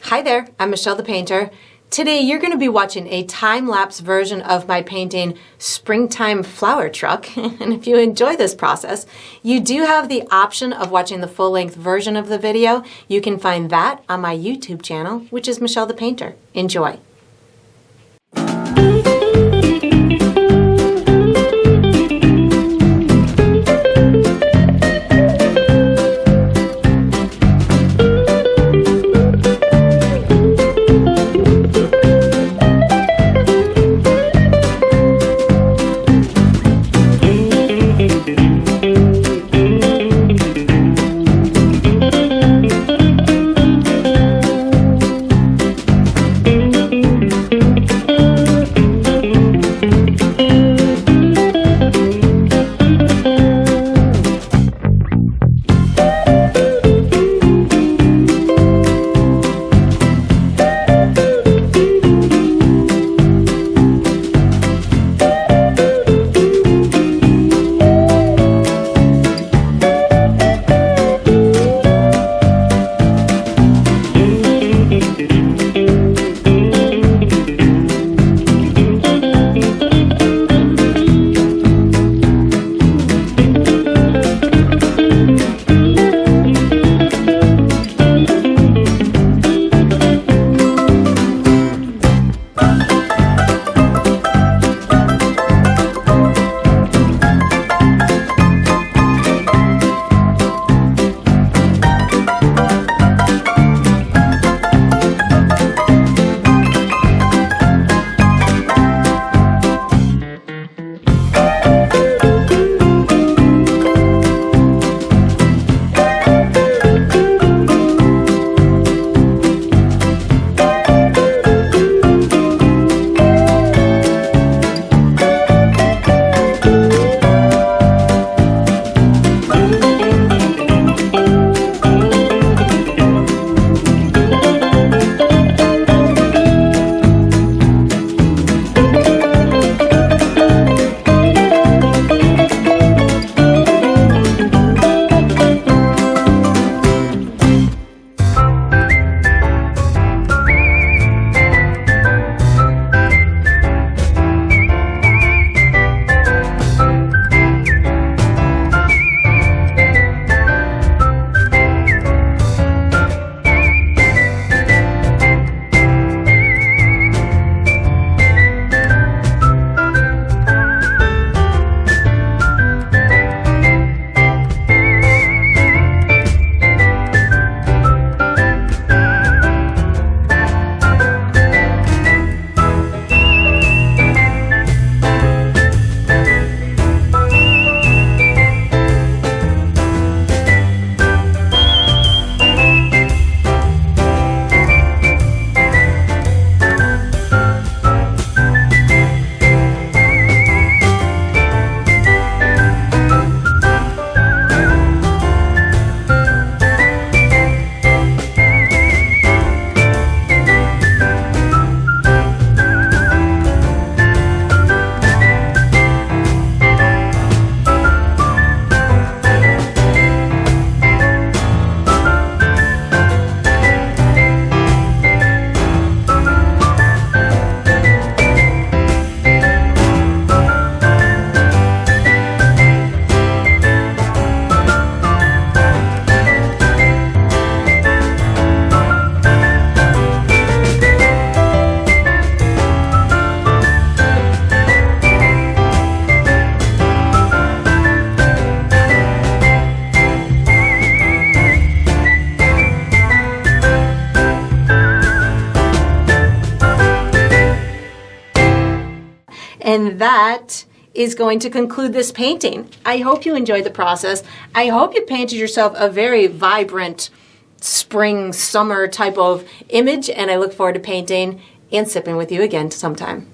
Hi there, I'm Michelle the Painter. Today you're going to be watching a time-lapse version of my painting Springtime Flower Truck. And if you enjoy this process, you do have the option of watching the full-length version of the video. You can find that on my YouTube channel, which is Michelle the Painter. Enjoy. And that is going to conclude this painting. I hope you enjoyed the process. I hope you painted yourself a very vibrant spring, summer type of image, and I look forward to painting and sipping with you again sometime.